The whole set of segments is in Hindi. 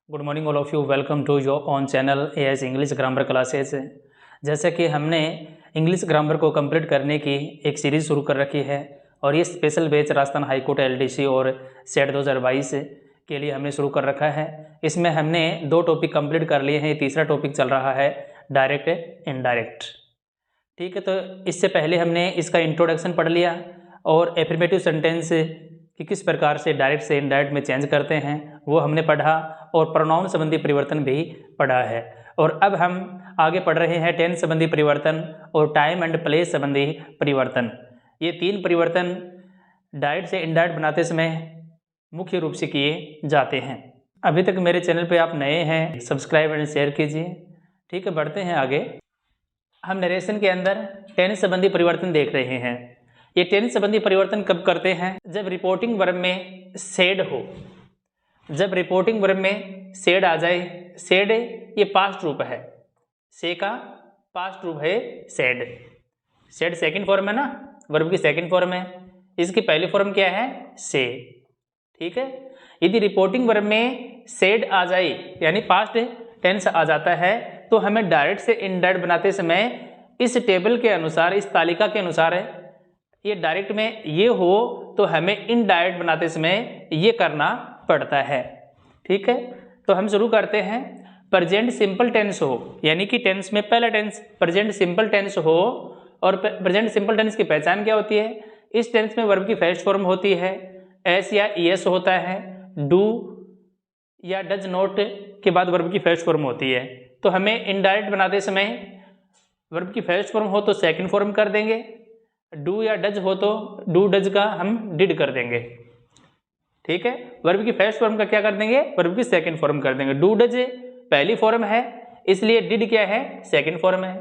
Good morning all of you, welcome to your own channel AS English grammar classes. जैसे कि हमने इंग्लिश ग्रामर को कंप्लीट करने की एक सीरीज़ शुरू कर रखी है और ये special batch Rajasthan high court LDC और सेट 2022 के लिए हमने शुरू कर रखा है। इसमें हमने 2 टॉपिक कंप्लीट कर लिए हैं, तीसरा टॉपिक चल रहा है डायरेक्ट इनडायरेक्ट। ठीक है, तो इससे पहले हमने इसका इंट्रोडक्शन पढ़ लिया और एफर्मेटिव सेंटेंस कि किस प्रकार से डायरेक्ट से इनडायरेक्ट में चेंज करते हैं वो हमने पढ़ा और प्रोनाउन संबंधी परिवर्तन भी पढ़ा है। और अब हम आगे पढ़ रहे हैं टेंस संबंधी परिवर्तन और टाइम एंड प्लेस संबंधी परिवर्तन। ये 3 परिवर्तन डायरेक्ट से इनडायरेक्ट बनाते समय मुख्य रूप से किए जाते हैं। अभी तक मेरे चैनल पे आप नए हैं, सब्सक्राइब एंड शेयर कीजिए। ठीक है, बढ़ते हैं आगे। हम नरेशन के अंदर टेंस संबंधी परिवर्तन देख रहे हैं। ये टेंस संबंधी परिवर्तन कब करते हैं? जब रिपोर्टिंग वर्ब में सेड हो, जब रिपोर्टिंग वर्ब में सेड आ जाए। सेड ये पास्ट रूप है, से का पास्ट रूप है सेड। सेड सेकंड फॉर्म है ना, वर्ब की सेकंड फॉर्म है, इसकी पहली फॉर्म क्या है? से। ठीक है, यदि रिपोर्टिंग वर्ब में सेड आ जाए यानी पास्ट टेंस आ जाता है तो हमें डायरेक्ट से इनडायरेक्ट बनाते समय इस टेबल के अनुसार, इस तालिका के अनुसार ये डायरेक्ट में ये हो तो हमें इनडायरेक्ट बनाते समय ये करना पड़ता है। ठीक है, तो हम शुरू करते हैं। प्रेजेंट सिंपल टेंस हो यानी कि टेंस में पहला टेंस प्रेजेंट सिंपल टेंस हो। और प्रेजेंट सिंपल टेंस की पहचान क्या होती है? इस टेंस में वर्ब की फर्स्ट फॉर्म होती है, एस या ईएस होता है, डू या डज नॉट के बाद वर्ब की फर्स्ट फॉर्म होती है। तो हमें इनडायरेक्ट बनाते समय वर्ब की फर्स्ट फॉर्म हो तो सेकंड फॉर्म कर देंगे, डू या डज हो तो डू डज का हम डिड कर देंगे। ठीक है, वर्ब की फर्स्ट फॉर्म का क्या कर देंगे? वर्ब की सेकंड फॉर्म कर देंगे। डू डज पहली फॉर्म है इसलिए डिड क्या है? सेकंड फॉर्म है।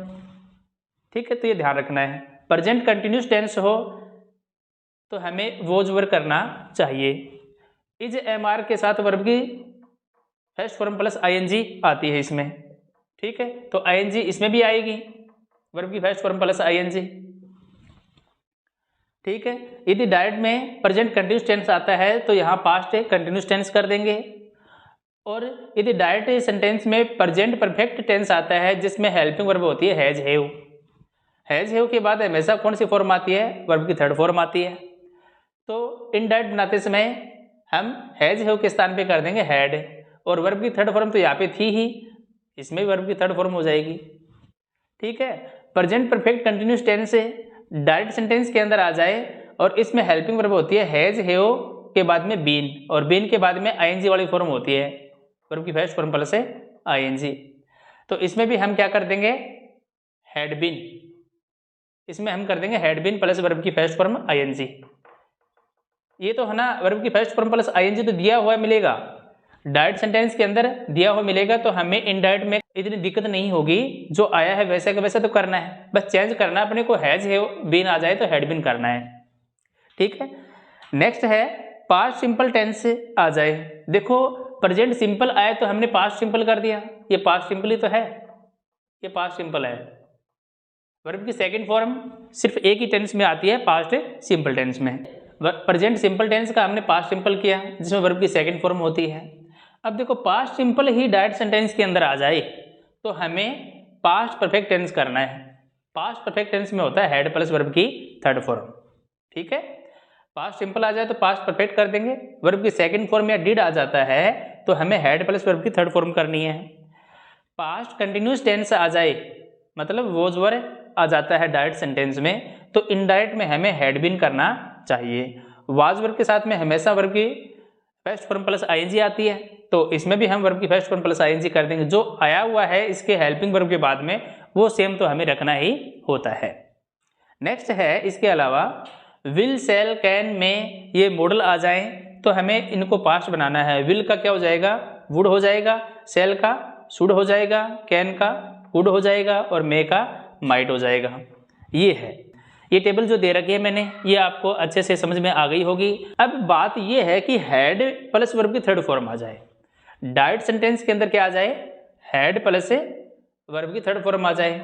ठीक है, तो ये ध्यान रखना है। प्रेजेंट कंटिन्यूस टेंस हो तो हमें वोज वर्ब करना चाहिए। इज एम आर के साथ वर्ब की फर्स्ट फॉर्म प्लस आईएनजी आती है इसमें। ठीक है, तो आईएनजी इसमें भी आएगी, वर्ब की फर्स्ट फॉर्म प्लस आईएनजी। ठीक है, यदि डायरेक्ट में प्रेजेंट कंटिन्यूस टेंस आता है तो यहाँ पास्ट कंटिन्यूस टेंस कर देंगे। और यदि डायरेक्ट सेंटेंस में प्रेजेंट परफेक्ट टेंस आता है जिसमें हेल्पिंग वर्ब होती है हैज हैव। हैज हैव के बाद हमेशा कौन सी फॉर्म आती है? वर्ब की थर्ड फॉर्म आती है। तो इनडायरेक्ट बनाते समय हम हैज हैव के स्थान पे कर देंगे हैड, और वर्ब की थर्ड फॉर्म तो यहाँ पे थी ही, इसमें भी वर्ब की थर्ड फॉर्म हो जाएगी। ठीक है, present perfect continuous tense direct sentence के अंदर आ जाए और इसमें हेल्पिंग वर्ब होती है हैज हैव के बाद में बीन, और बीन के बाद में आईएनजी वाली फॉर्म होती है, वर्ब की फर्स्ट फॉर्म प्लस आईएनजी। तो इसमें भी हम क्या कर देंगे? हैड बीन, इसमें हम कर देंगे हैड बीन प्लस वर्ब की फर्स्ट फॉर्म आईएनजी। ये तो है ना, वर्ब की फर्स्ट फॉर्म प्लस आईएनजी तो दिया हुआ मिलेगा, डायरेक्ट सेंटेंस के अंदर दिया हुआ मिलेगा, तो हमें इनडायरेक्ट में इतनी दिक्कत नहीं होगी। जो आया है वैसे का वैसा तो करना है, बस चेंज करना अपने को। हैज हैव बीन आ जाए तो हैड बीन करना है। ठीक है, नेक्स्ट है पास्ट सिंपल टेंस आ जाए। देखो प्रेजेंट सिंपल आए तो हमने पास्ट सिंपल कर दिया, ये पास्ट सिंपल ही तो है, ये पास्ट सिंपल है। वर्ब की सेकंड फॉर्म सिर्फ एक ही टेंस में आती है, पास्ट सिंपल टेंस में। प्रेजेंट सिंपल टेंस का हमने पास्ट सिंपल किया जिसमें वर्ब की सेकंड फॉर्म होती है। अब देखो पास्ट सिंपल ही डायरेक्ट सेंटेंस के अंदर आ जाए तो हमें पास्ट परफेक्ट टेंस करना है। पास्ट परफेक्ट टेंस में होता है हेड प्लस वर्ब की थर्ड फॉर्म। ठीक है, पास्ट सिंपल आ जाए तो पास्ट परफेक्ट कर देंगे, वर्ब की सेकंड फॉर्म या डिड आ जाता है तो हमें हेड प्लस वर्ब की थर्ड फॉर्म करनी है। पास्ट कंटिन्यूस टेंस आ जाए मतलब वोज वर्ब आ जाता है डायरेक्ट सेंटेंस में, तो इनडायरेक्ट में हमें हैड बीन करना चाहिए। वाज वर्ब के साथ में हमेशा वर्ब की फर्स्ट फॉर्म प्लस आईएनजी आती है, तो इसमें भी हम वर्ब की फर्स्ट फॉर्म प्लस आईएनजी कर देंगे। जो आया हुआ है इसके हेल्पिंग वर्ब के बाद में वो सेम तो हमें रखना ही होता है। नेक्स्ट है, इसके अलावा विल सेल कैन में ये मॉडल आ जाए तो हमें इनको पास्ट बनाना है। विल का क्या हो जाएगा? वुड हो जाएगा, सेल का शुड हो जाएगा, कैन का वुड हो जाएगा और मे का माइट हो जाएगा। ये है, ये टेबल जो दे रखी है मैंने, ये आपको अच्छे से समझ में आ गई होगी। अब बात ये है कि हैड प्लस वर्ब की थर्ड फॉर्म आ जाए। डायरेक्ट सेंटेंस के अंदर क्या आ जाए? हैड प्लस वर्ब की थर्ड फॉर्म आ जाए,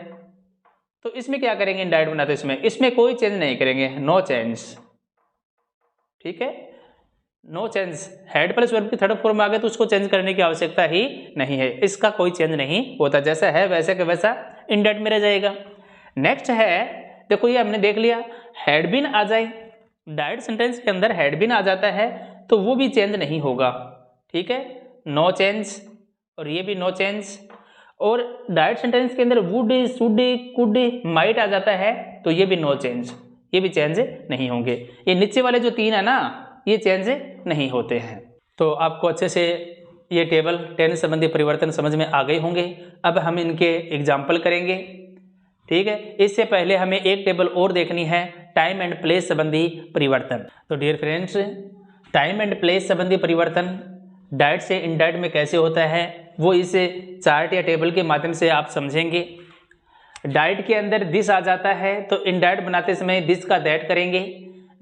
तो इसमें क्या करेंगे? इनडायरेक्ट बनाते इसमें कोई चेंज नहीं करेंगे, नो चेंज। ठीक है, no change, head plus verb की थर्ड फॉर्म आ गए तो उसको चेंज करने की आवश्यकता ही नहीं है, इसका कोई चेंज नहीं होता, जैसा है वैसे का वैसा इंडेट में रह जाएगा। नेक्स्ट है, देखो ये हमने देख लिया, हैड बीन आ जाए, डायरेक्ट सेंटेंस के अंदर हैड बीन आ जाता है तो वो भी चेंज नहीं होगा, ठीक है, नो चेंज, और ये भी नो चेंज। और डायरेक्ट सेंटेंस के अंदर वुड, शुड, कुड, माइट आ जाता है तो ये भी नो चेंज, ये भी चेंज नहीं होंगे। ये नीचे वाले जो तीन है ना, ये चेंज नहीं होते हैं। तो आपको अच्छे से ये टेबल टेंस संबंधी परिवर्तन समझ में आ गए होंगे। अब हम इनके एग्जाम्पल करेंगे, ठीक है। इससे पहले हमें एक टेबल और देखनी है, टाइम एंड प्लेस संबंधी परिवर्तन। तो dear friends, time and place संबंधी परिवर्तन डायरेक्ट से इनडायरेक्ट में कैसे होता है वो इस चार्ट या टेबल के माध्यम से आप समझेंगे। डायरेक्ट के अंदर दिस आ जाता है तो इनडायरेक्ट बनाते समय दिस का दैट करेंगे,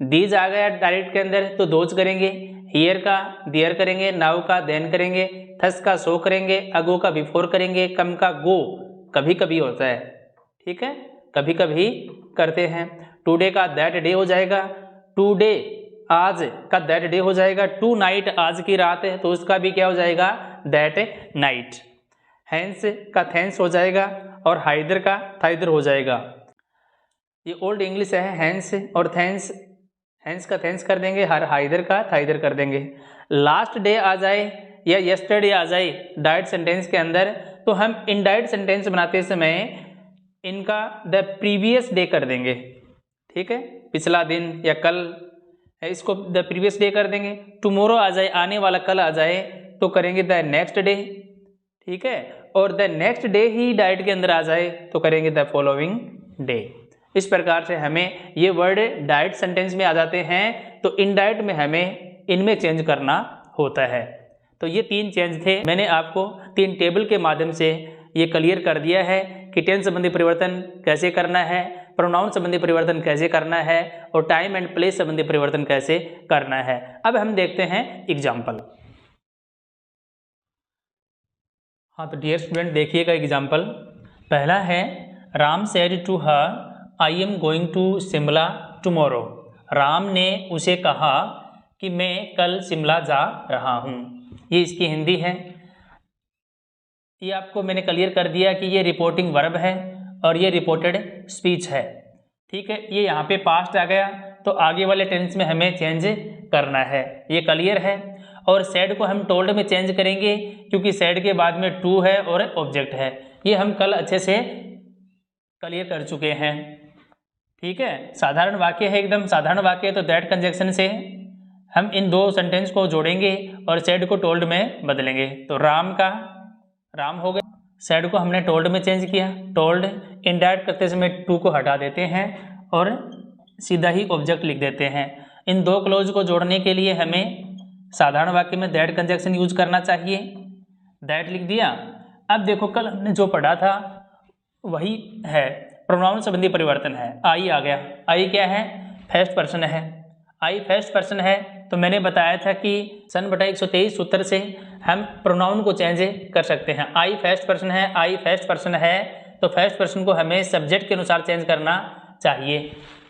दीज आ गया डायरेक्ट के अंदर तो दोज करेंगे, हियर का दियर करेंगे, नाउ का देन करेंगे, थस का सो करेंगे, अगो का बिफोर करेंगे, कम का गो कभी कभी होता है, ठीक है, कभी कभी करते हैं। टुडे का दैट डे हो जाएगा, टुडे आज का दैट डे हो जाएगा, टू नाइट आज की रात है तो उसका भी क्या हो जाएगा, दैट नाइट। हैंस का थैंक्स हो जाएगा और हाइदर का थाइदर हो जाएगा। ये ओल्ड इंग्लिश है, हैंस और थैंक्स, हैंस का थैंक्स कर देंगे, हर हाइदर का थाइदर कर देंगे। लास्ट डे आ जाए या यस्टरडे आ जाए डायरेक्ट सेंटेंस के अंदर तो हम इनडायरेक्ट सेंटेंस बनाते समय इनका द प्रीवियस डे कर देंगे, ठीक है, पिछला दिन या कल है इसको द प्रीवियस डे कर देंगे। टुमारो आ जाए, आने वाला कल आ जाए तो करेंगे द नेक्स्ट डे, ठीक है, और the next day he direct के अंदर आ जाए तो करेंगे द फॉलोइंग डे। इस प्रकार से हमें ये वर्ड डायरेक्ट सेंटेंस में आ जाते हैं तो इनडायरेक्ट में हमें इनमें चेंज करना होता है। तो ये तीन चेंज थे, मैंने आपको तीन टेबल के माध्यम से ये क्लियर कर दिया है कि टेंस संबंधी परिवर्तन कैसे करना है, प्रोनाउन संबंधी परिवर्तन कैसे करना है और टाइम एंड प्लेस संबंधी परिवर्तन कैसे करना है। अब हम देखते हैं एग्जाम्पल। हाँ तो डियर स्टूडेंट देखिएगा एग्जाम्पल। पहला है, Ram said to her I am going to Shimla tomorrow. Ram ने उसे कहा कि मैं कल शिमला जा रहा हूँ। ये इसकी हिंदी है। ये आपको मैंने क्लियर कर दिया कि ये रिपोर्टिंग वर्ब है और ये रिपोर्टेड स्पीच है, ठीक है। ये यहाँ पे पास्ट आ गया तो आगे वाले टेंस में हमें चेंज करना है, ये क्लियर है। और सैड को हम टोल्ड में चेंज करेंगे क्योंकि सैड के बाद में टू है और ऑब्जेक्ट है, ये हम कल अच्छे से क्लियर कर चुके हैं, ठीक है। साधारण वाक्य है, एकदम साधारण वाक्य है तो दैट कंजक्शन से हम इन दो सेंटेंस को जोड़ेंगे और सैड को टोल्ड में बदलेंगे। तो राम का राम हो गया, सैड को हमने टोल्ड में चेंज किया, टोल्ड इनडायरेक्ट करते समय टू को हटा देते हैं और सीधा ही ऑब्जेक्ट लिख देते हैं। इन दो क्लोज को जोड़ने के लिए हमें साधारण वाक्य में दैट कंजक्शन यूज करना चाहिए, दैट लिख दिया। अब देखो कल हमने जो पढ़ा था वही है, प्रोनाउन संबंधी परिवर्तन है, आई आ गया। आई क्या है, फर्स्ट पर्सन है। आई फर्स्ट पर्सन है तो मैंने बताया था कि सन बटा 123 सूत्र से हम प्रोनाउन को चेंज कर सकते हैं। आई फर्स्ट पर्सन है, आई फर्स्ट पर्सन है तो फर्स्ट पर्सन को हमें सब्जेक्ट के अनुसार चेंज करना चाहिए।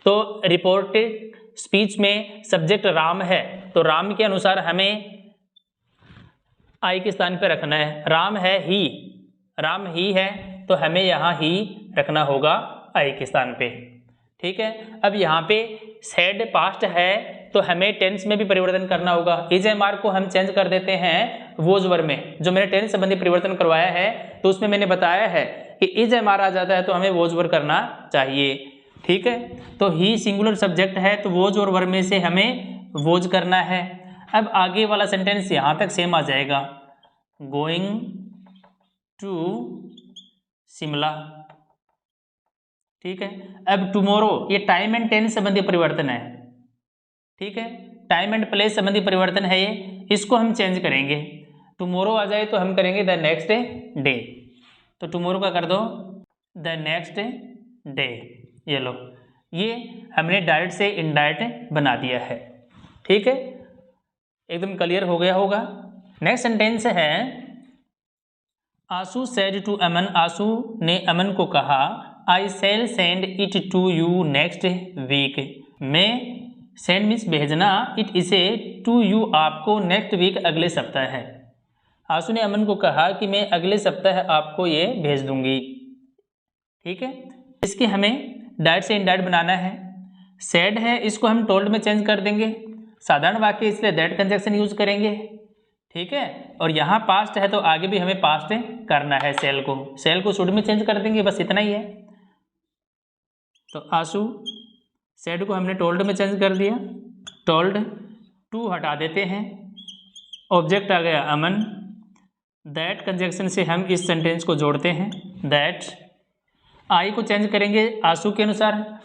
तो रिपोर्टेड स्पीच में सब्जेक्ट राम है तो राम के अनुसार हमें आई के स्थान पर रखना है। राम है ही, राम ही है तो हमें यहाँ ही रखना होगा आई के स्थान पे, ठीक है। अब यहाँ पे सैड पास्ट है तो हमें टेंस में भी परिवर्तन करना होगा। इज एम आर को हम चेंज कर देते हैं वोज वर्ब में, जो मैंने टेंस संबंधी परिवर्तन करवाया है तो उसमें मैंने बताया है कि इज एम आर आ जाता है तो हमें वोज वर्ब करना चाहिए, ठीक है। तो ही सिंगुलर सब्जेक्ट है तो वोज और वर्ब में से हमें वोज करना है। अब आगे वाला सेंटेंस यहाँ तक सेम आ जाएगा, गोइंग टू शिमला, ठीक है। अब टुमारो ये टाइम एंड टेंस संबंधी परिवर्तन है, ठीक है, टाइम एंड प्लेस संबंधी परिवर्तन है ये, इसको हम चेंज करेंगे। टुमारो आ जाए तो हम करेंगे द नेक्स्ट डे, तो टुमारो का कर दो द नेक्स्ट डे। ये लो, ये हमने डायरेक्ट से इनडायरेक्ट बना दिया है, ठीक है, एकदम क्लियर हो गया होगा। नेक्स्ट सेंटेंस है, आशु सेड टू अमन, आशु ने अमन को कहा I shall send it to you next week, मैं सेंड मीन्स भेजना, इट इसे टू यू आपको नेक्स्ट वीक अगले सप्ताह है। आंसू ने अमन को कहा कि मैं अगले सप्ताह आपको ये भेज दूंगी। ठीक है, इसके हमें डायरेक्ट से इनडायरेक्ट बनाना है। सेड है, इसको हम टोल्ड में चेंज कर देंगे, साधारण वाक्य इसलिए दैट कंजक्शन यूज करेंगे। ठीक है, और यहाँ पास्ट है तो आगे भी हमें पास्ट करना है। सेल को शुड में चेंज कर देंगे, बस इतना ही है। तो आंसू सेड को हमने टोल्ड में चेंज कर दिया, टोल्ड, टू हटा देते हैं, ऑब्जेक्ट आ गया अमन। दैट कंजक्शन से हम इस सेंटेंस को जोड़ते हैं, दैट। आई को चेंज करेंगे आंसू के अनुसार,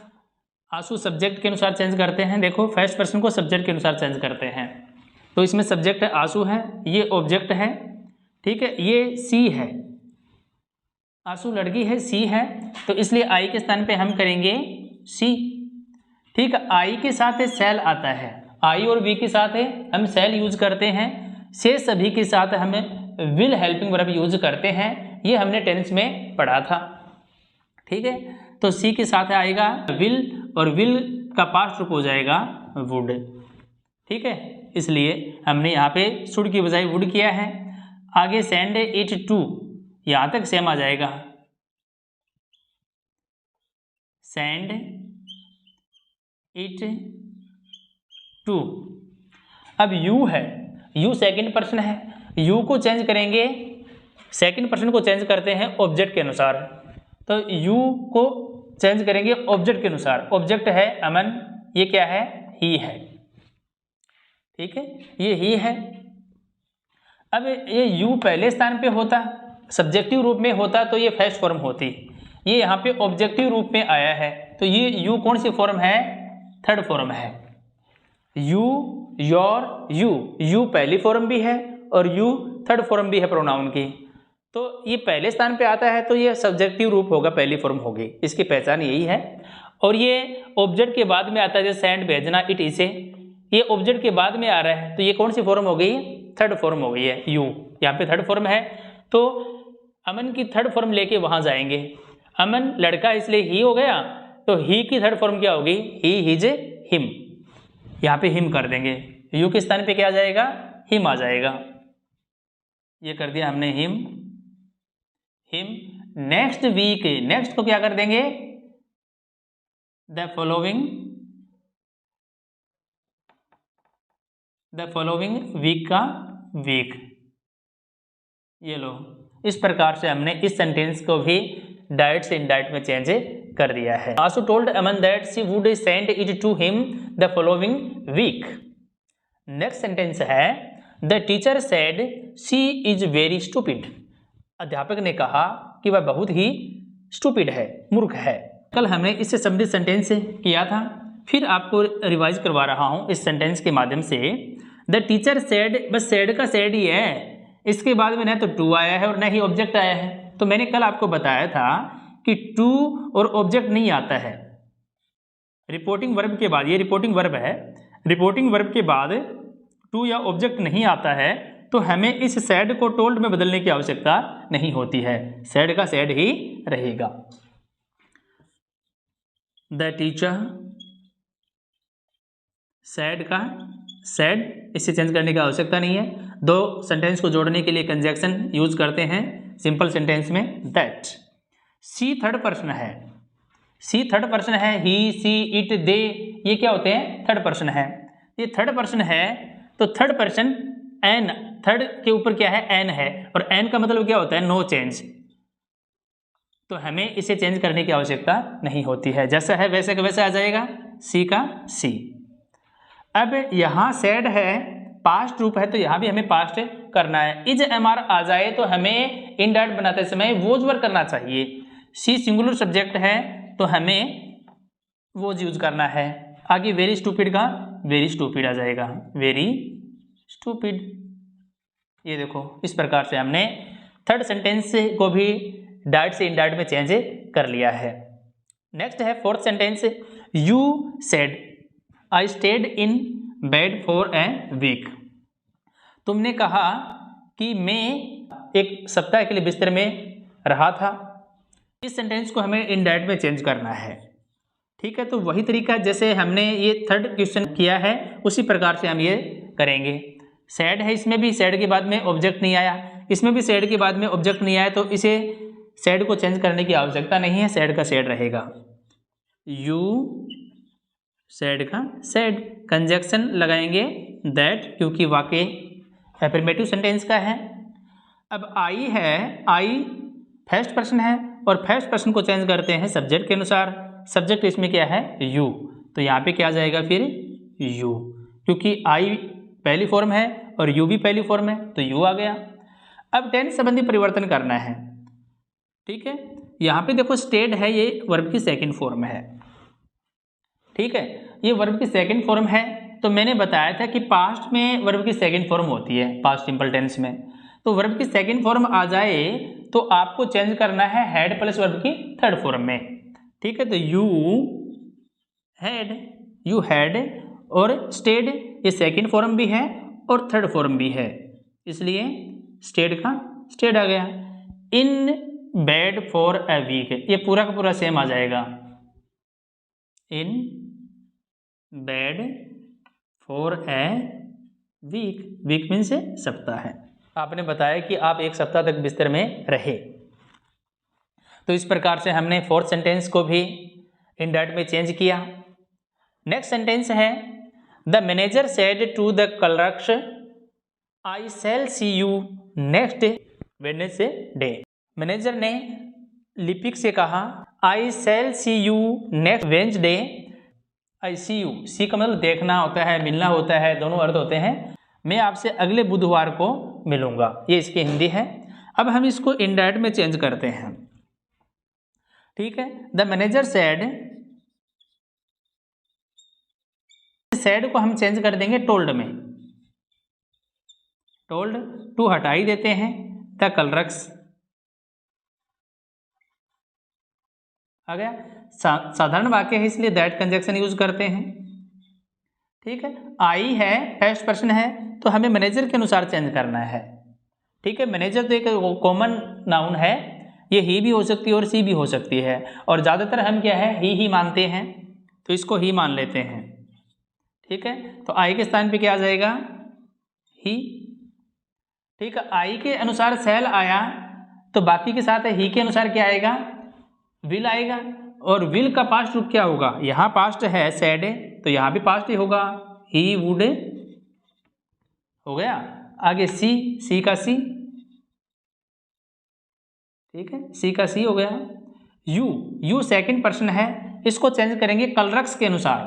आंसू सब्जेक्ट के अनुसार चेंज करते हैं। देखो फर्स्ट पर्सन को सब्जेक्ट के अनुसार चेंज करते हैं, तो इसमें सब्जेक्ट आंसू है, ये ऑब्जेक्ट है। ठीक है, ये सी है, आंसू लड़की है, सी है, तो इसलिए आई के स्थान पे हम करेंगे सी। ठीक है, आई के साथ सेल आता है, आई और वी के साथ हम सेल यूज करते हैं, से सभी के साथ हम विल हेल्पिंग वर्ब यूज करते हैं, ये हमने टेंस में पढ़ा था। ठीक है, तो सी के साथ आएगा विल, और विल का पास्ट रूप हो जाएगा वुड। ठीक है, इसलिए हमने यहाँ पे शुड की बजाय वुड किया है। आगे सेंड इट टू, यहाँ तक सेम आ जाएगा, सेंड इट टू। अब यू है, यू सेकंड पर्सन है, यू को चेंज करेंगे, सेकंड पर्सन को चेंज करते हैं ऑब्जेक्ट के अनुसार, तो यू को चेंज करेंगे ऑब्जेक्ट के अनुसार। ऑब्जेक्ट है अमन, ये क्या है, ही है। ठीक है, ये ही है। अब ये यू पहले स्थान पे होता, सब्जेक्टिव रूप में होता तो ये फर्स्ट फॉर्म होती, ये यहाँ पे ऑब्जेक्टिव रूप में आया है, तो ये यू कौन सी फॉर्म है, थर्ड फॉर्म है। यू, योर, यू पहली फॉर्म भी है और यू थर्ड फॉर्म भी है प्रोनाउन की, तो ये पहले स्थान पे आता है तो ये सब्जेक्टिव रूप होगा, पहली फॉर्म होगी, इसकी पहचान यही है। और ये ऑब्जेक्ट के बाद में आता है, जैसे सेंड भेजना, इट इसे, ये ऑब्जेक्ट के बाद में आ रहा है, तो ये कौन सी फॉर्म हो गई, थर्ड फॉर्म हो गई है, यू यहाँ पे थर्ड फॉर्म है। तो अमन की थर्ड फॉर्म लेके वहां जाएंगे, अमन लड़का इसलिए ही हो गया, तो ही की थर्ड फॉर्म क्या होगी, ही, हिज, हिम, यहाँ पे हिम कर देंगे, यू के स्थान पे क्या आ जाएगा, हिम आ जाएगा। ये कर दिया हमने him, him. Next week, next को क्या कर देंगे, द फॉलोइंग वीक का वीक। ये लो, इस प्रकार से हमने इस सेंटेंस को भी डायरेक्ट से इनडायरेक्ट में चेंज कर दिया है। Anshu told Aman that she would send it to him the following week. Next sentence है, the teacher said she is very stupid. अध्यापक ने कहा कि वह बहुत ही स्टूपिड है, मूर्ख है। कल हमने इससे संबंधित सेंटेंस किया था, फिर आपको रिवाइज करवा रहा हूं इस सेंटेंस के माध्यम से। द टीचर सेड, बस सेड का सेड ही है, इसके बाद में न तो टू आया है और न ही ऑब्जेक्ट आया है। तो मैंने कल आपको बताया था कि टू और ऑब्जेक्ट नहीं आता है रिपोर्टिंग वर्ब के बाद, ये रिपोर्टिंग वर्ब है, रिपोर्टिंग वर्ब के बाद टू या ऑब्जेक्ट नहीं आता है, तो हमें इस सेड को टोल्ड में बदलने की आवश्यकता नहीं होती है, सेड का सेड ही रहेगा। द टीचर सेड का सेड, इसे चेंज करने की आवश्यकता नहीं है। दो सेंटेंस को जोड़ने के लिए कंजक्शन यूज करते हैं सिंपल सेंटेंस में, दैट। सी थर्ड पर्सन है, सी थर्ड पर्सन है, ही, सी, इट, दे, ये क्या होते हैं, थर्ड पर्सन है। ये थर्ड पर्सन है तो थर्ड पर्सन एन, थर्ड के ऊपर क्या है, एन है, और एन का मतलब क्या होता है, नो चेंज, तो हमें इसे चेंज करने की आवश्यकता नहीं होती है, जैसा है वैसे का वैसे आ जाएगा, सी का सी। अब यहाँ सेड है, पास्ट रूप है, तो यहाँ भी हमें पास्ट करना है। इज एमआर आ जाए तो हमें इनडायरेक्ट बनाते समय वोज वर्क करना चाहिए। सी सिंगुलर सब्जेक्ट है तो हमें वोज यूज करना है। आगे वेरी स्टूपिड का वेरी स्टूपिड आ जाएगा, वेरी स्टूपिड। ये देखो, इस प्रकार से हमने थर्ड सेंटेंस को भी डायरेक्ट से इनडायरेक्ट में चेंज कर लिया है। नेक्स्ट है fourth sentence, you said I stayed in bed for a week. तुमने कहा कि मैं एक सप्ताह के लिए बिस्तर में रहा था। इस सेंटेंस को हमें इनडायरेक्ट में चेंज करना है। ठीक है, तो वही तरीका जैसे हमने ये थर्ड क्वेश्चन किया है उसी प्रकार से हम ये करेंगे। सैड है, इसमें भी सैड के बाद में ऑब्जेक्ट नहीं आया, इसमें भी सैड के बाद में ऑब्जेक्ट नहीं आया, तो इसे सैड को चेंज करने की आवश्यकता नहीं है, सैड का सैड रहेगा। यू सैड का सैड, कंजक्शन लगाएंगे दैट, क्योंकि वाक्य एफर्मेटिव सेंटेंस का है। अब आई है, आई फर्स्ट पर्सन है और फर्स्ट पर्सन को चेंज करते हैं सब्जेक्ट के अनुसार। सब्जेक्ट इसमें क्या है? यू, तो यहाँ पे क्या आ जाएगा फिर? यू, क्योंकि आई पहली फॉर्म है और यू भी पहली फॉर्म है तो यू आ गया। अब टेंस संबंधी परिवर्तन करना है, ठीक है। यहाँ पे देखो स्टेड है, ये वर्ब की सेकंड फॉर्म है, ठीक है, ये वर्ब की सेकंड फॉर्म है। तो मैंने बताया था कि पास्ट में वर्ब की सेकंड फॉर्म होती है, पास्ट सिंपल टेंस में। तो वर्ब की सेकंड फॉर्म आ जाए तो आपको चेंज करना है हैड प्लस वर्ब की थर्ड फॉर्म में, ठीक है। तो यू हैड और स्टेड, ये सेकंड फॉर्म भी है और थर्ड फॉर्म भी है, इसलिए स्टेड का स्टेड आ गया। In bed for a week, ये पूरा का पूरा सेम आ जाएगा। In bed for a week, week means सप्ताह है। आपने बताया कि आप एक सप्ताह तक बिस्तर में रहे, तो इस प्रकार से हमने फोर्थ सेंटेंस को भी इंडायरेक्ट में चेंज किया। नेक्स्ट सेंटेंस है the manager said to the clerks I shall see you next Wednesday. Manager ने लिपिक से कहा I shall see you next Wednesday. I see you, see का मतलब देखना होता है, मिलना होता है, दोनों अर्थ होते हैं। मैं आपसे अगले बुधवार को मिलूंगा, ये इसकी हिंदी है। अब हम इसको इंडायरेक्ट में चेंज करते हैं, ठीक है। द मैनेजर सैड को हम चेंज कर देंगे टोल्ड में, टोल्ड टू हटा ही देते हैं, द क्लर्क्स आ गया। साधारण वाक्य है इसलिए दैट कंजक्शन यूज करते हैं, ठीक है। आई है फर्स्ट पर्सन है तो हमें मैनेजर के अनुसार चेंज करना है, ठीक है। मैनेजर तो एक कॉमन नाउन है, ये ही भी हो सकती है और सी भी हो सकती है, और ज़्यादातर हम क्या है ही मानते हैं, तो इसको ही मान लेते हैं, ठीक है। तो आई के स्थान पे क्या आ जाएगा? ही, ठीक है। आई के अनुसार सेल आया तो बाकी के साथ ही के अनुसार क्या आएगा? विल आएगा, और विल का पास्ट रूप क्या होगा? यहाँ पास्ट है सेड तो यहाँ भी पास्ट ही होगा, ही वुड हो गया। आगे सी का सी, ठीक है, सी का सी हो गया। यू सेकंड पर्सन है, इसको चेंज करेंगे क्लर्क्स के अनुसार।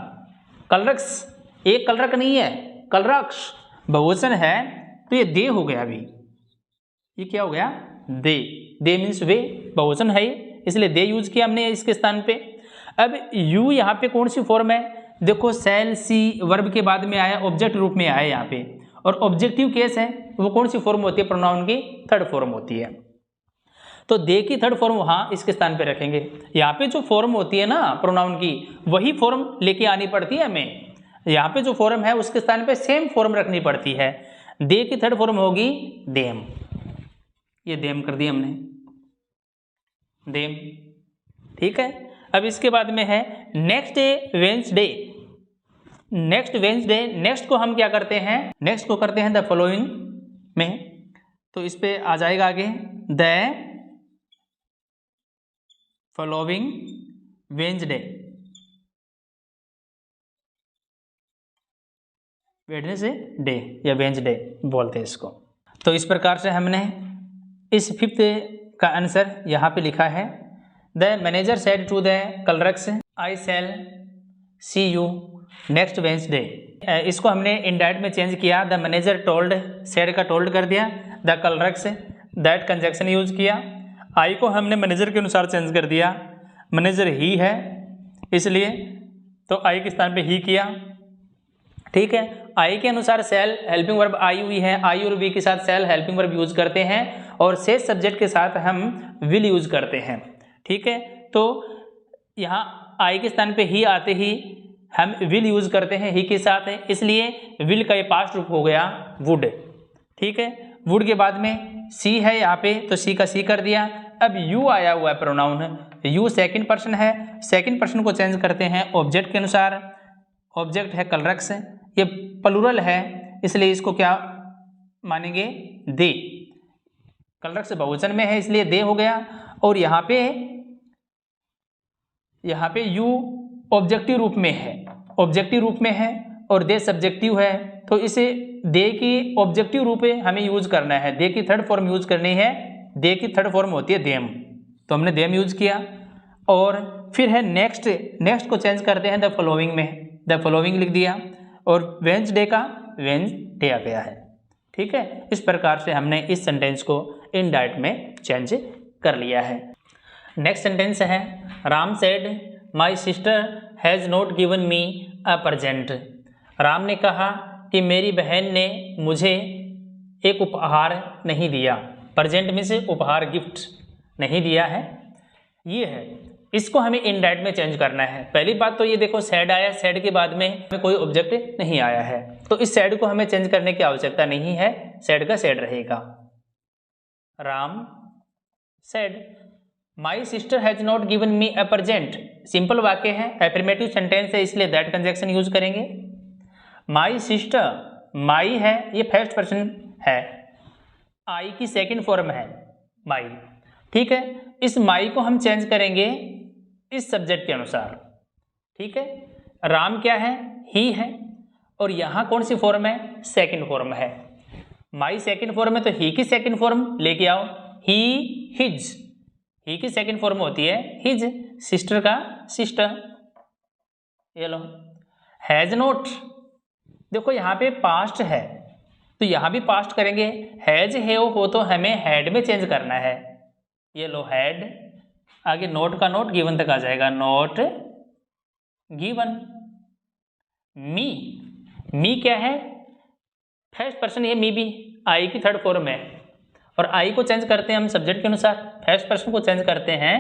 क्लर्क्स एक क्लर्क नहीं है, क्लर्क्स बहुवचन है तो ये दे हो गया। अभी ये क्या हो गया? दे मीन्स वे, बहुवचन है इसलिए दे यूज किया हमने इसके स्थान पे। अब यू यहाँ पे कौन सी फॉर्म है? देखो सेल सी वर्ब के बाद में आया, ऑब्जेक्ट रूप में आया यहाँ पे, और ऑब्जेक्टिव केस है, वो कौन सी फॉर्म होती है? प्रोनाउन की थर्ड फॉर्म होती है। तो दे की थर्ड फॉर्म वहाँ इसके स्थान पे रखेंगे। यहाँ पे जो फॉर्म होती है ना प्रोनाउन की, वही फॉर्म लेके आनी पड़ती है हमें। यहाँ पे जो फॉर्म है उसके स्थान पे सेम फॉर्म रखनी पड़ती है। दे की थर्ड फॉर्म होगी देम, ये देम कर दिया हमने, देम, ठीक है। अब इसके बाद में है next Wednesday. Next Wednesday, next को हम क्या करते हैं? नेक्स्ट को करते हैं द फॉलोइंग में, तो इस पे आ जाएगा आगे द फॉलोइंग वेडनेसडे, वेडनेसडे या वेडनेसडे बोलते हैं इसको। तो इस प्रकार से हमने इस फिफ्थ का आंसर यहाँ पे लिखा है the manager said to the clerks I shall see you next Wednesday. इसको हमने इनडायरेक्ट में चेंज किया, द मैनेजर टोल्ड, सेड का टोल्ड कर दिया, the clerks that conjunction use किया। आई को हमने मैनेजर के अनुसार चेंज कर दिया, मैनेजर ही है इसलिए तो आई के स्थान पे ही किया, ठीक है। आई के अनुसार सेल हेल्पिंग वर्ब आई हुई है, आई और वी के साथ सेल हेल्पिंग वर्ब यूज करते हैं, और शेष सब्जेक्ट के साथ हम विल यूज करते हैं, ठीक है। तो यहाँ आई के स्थान पे ही आते ही हम विल यूज करते हैं ही के साथ है, इसलिए विल का ये पास्ट रूप हो गया वुड, ठीक है। वुड के बाद में सी है यहाँ पे तो सी का सी कर दिया, अब यू आया हुआ है प्रोनाउन, यू सेकंड पर्सन है, सेकंड पर्सन को चेंज करते हैं ऑब्जेक्ट के अनुसार। ऑब्जेक्ट है कलरक्स, ये प्लूरल है इसलिए इसको क्या मानेंगे, दे। कलरक्स बहुवचन में है इसलिए दे हो गया। और यहाँ पे यू ऑब्जेक्टिव रूप में है, ऑब्जेक्टिव रूप में है और दे सब्जेक्टिव है, तो इसे दे की ऑब्जेक्टिव रूप में हमें यूज करना है, दे की थर्ड फॉर्म यूज करनी है। दे की थर्ड फॉर्म होती है देम, तो हमने देम यूज किया। और फिर है नेक्स्ट, नेक्स्ट को चेंज करते हैं द फॉलोइंग में, द फॉलोइंग लिख दिया और वेंसडे का वेंसडे आ गया है। ठीक है, इस प्रकार से हमने इस सेंटेंस को इनडायरेक्ट में चेंज कर लिया है। नेक्स्ट सेंटेंस है Ram said my sister has not given me a present. Ram ने कहा कि मेरी बहन ने मुझे एक उपहार नहीं दिया। प्रेजेंट में से उपहार, गिफ्ट नहीं दिया है, ये है। इसको हमें इनडायरेक्ट में चेंज करना है। पहली बात तो ये देखो सैड आया, सैड के बाद में कोई ऑब्जेक्ट नहीं आया है, तो इस सैड को हमें चेंज करने की आवश्यकता नहीं है, सैड का सैड रहेगा। Ram sad my sister has not given me a present, simple वाक्य है, एफर्मेटिव सेंटेंस है इसलिए दैट कंजक्शन यूज करेंगे। माई सिस्टर, माई है ये फर्स्ट पर्सन है, आई की सेकंड फॉर्म है माई। ठीक है, इस माई को हम चेंज करेंगे इस सब्जेक्ट के अनुसार। ठीक है, राम क्या है, ही है, और यहाँ कौन सी फॉर्म है, सेकंड फॉर्म है। माई सेकंड फॉर्म है तो ही की सेकंड फॉर्म लेके आओ, ही हिज, ही की सेकंड फॉर्म होती है हिज, सिस्टर का सिस्टर। ये लो हैज नॉट, देखो यहाँ पे पास्ट है तो यहाँ भी पास्ट करेंगे, हैज हैव हो तो हमें हैड में चेंज करना है। ये लो हैड, आगे नोट का नोट, गिवन तक आ जाएगा, नोट गिवन। मी, मी क्या है, फर्स्ट पर्सन, ये मी भी आई की थर्ड फॉर्म है, और आई को चेंज करते हैं हम सब्जेक्ट के अनुसार, फर्स्ट पर्सन को चेंज करते हैं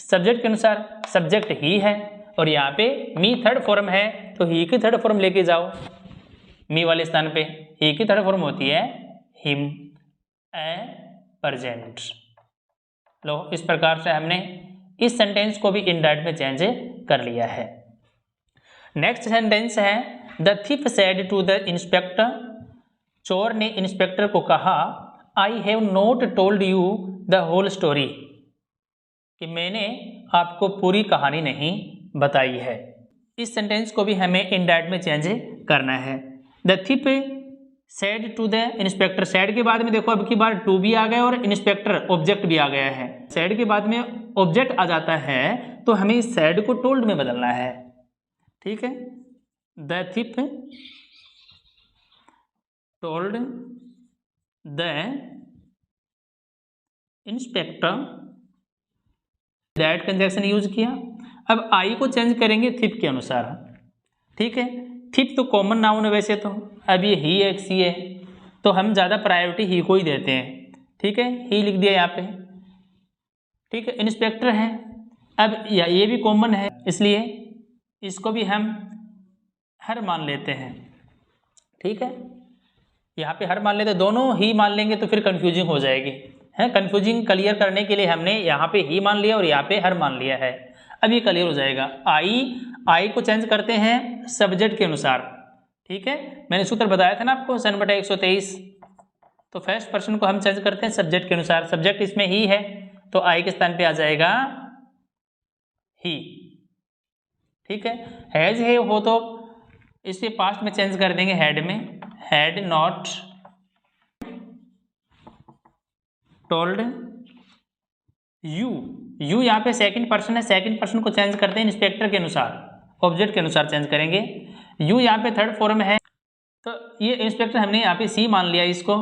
सब्जेक्ट के अनुसार। सब्जेक्ट ही है और यहाँ पे मी थर्ड फॉर्म है तो ही की थर्ड फॉर्म लेके जाओ, मी वाले स्थान पे ही की थर्ड फॉर्म होती है हिम, ए प्रेजेंट। लो इस प्रकार से हमने इस सेंटेंस को भी इनडायरेक्ट में चेंज कर लिया है। नेक्स्ट सेंटेंस है the thief said to the inspector, चोर ने इंस्पेक्टर को कहा I have not told you the whole story, कि मैंने आपको पूरी कहानी नहीं बताई है। इस सेंटेंस को भी हमें इनडायरेक्ट में चेंज करना है। The thief said to the inspector, said के बाद में देखो अब की बार टू भी आ गया और इंस्पेक्टर ऑब्जेक्ट भी आ गया है। सेड के बाद में ऑब्जेक्ट आ जाता है तो हमें इस सेड को टोल्ड में बदलना है। ठीक है, the thief told the inspector, that conjunction use किया। अब आई को चेंज करेंगे थीफ के अनुसार। ठीक है, थीफ तो कॉमन नाउन है वैसे तो, अब ये ही है सी है तो हम ज़्यादा प्रायोरिटी ही को ही देते हैं। ठीक है, ही लिख दिया यहाँ पे। ठीक है, इंस्पेक्टर है, अब ये भी कॉमन है इसलिए इसको भी हम हर मान लेते हैं। ठीक है, यहाँ पे हर मान लेते, दोनों ही मान लेंगे तो फिर कंफ्यूजिंग हो जाएगी, है। कंफ्यूजिंग क्लियर करने के लिए हमने यहाँ पे ही मान लिया और यहाँ पे हर मान लिया है, अब ये क्लियर हो जाएगा। आई को चेंज करते हैं सब्जेक्ट के अनुसार। ठीक है, मैंने सूत्र बताया था ना आपको 1/123, तो फर्स्ट पर्सन को हम चेंज करते हैं सब्जेक्ट के अनुसार। सब्जेक्ट इसमें ही है तो आई के स्थान पे आ जाएगा ही। ठीक है, हैज है हो तो इसे पास्ट में चेंज कर देंगे हैड में, had not told you, you यहाँ पे सेकंड पर्सन है, सेकंड पर्सन को चेंज करते हैं इंस्पेक्टर के अनुसार, ऑब्जेक्ट के अनुसार चेंज करेंगे। यू यहाँ पे थर्ड फॉर्म है तो ये इंस्पेक्टर हमने यहाँ पे सी मान लिया इसको,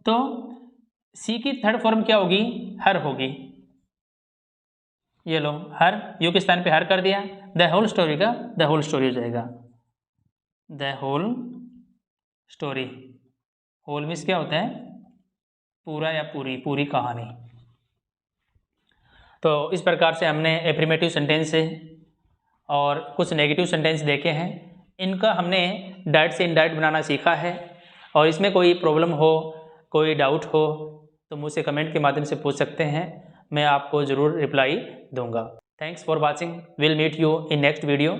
तो सी की थर्ड फॉर्म क्या होगी, हर होगी। ये लो हर, यू के स्थान पे हर कर दिया, द होल स्टोरी का द होल स्टोरी हो जाएगा, the whole story. Whole means क्या होता है, पूरा या पूरी, पूरी कहानी। तो इस प्रकार से हमने एफर्मेटिव सेंटेंस और कुछ नेगेटिव सेंटेंस देखे हैं, इनका हमने डायरेक्ट से इनडायरेक्ट बनाना सीखा है। और इसमें कोई प्रॉब्लम हो, कोई डाउट हो तो मुझसे कमेंट के माध्यम से पूछ सकते हैं, मैं आपको ज़रूर रिप्लाई दूंगा। Thanks for watching, will meet you in next video.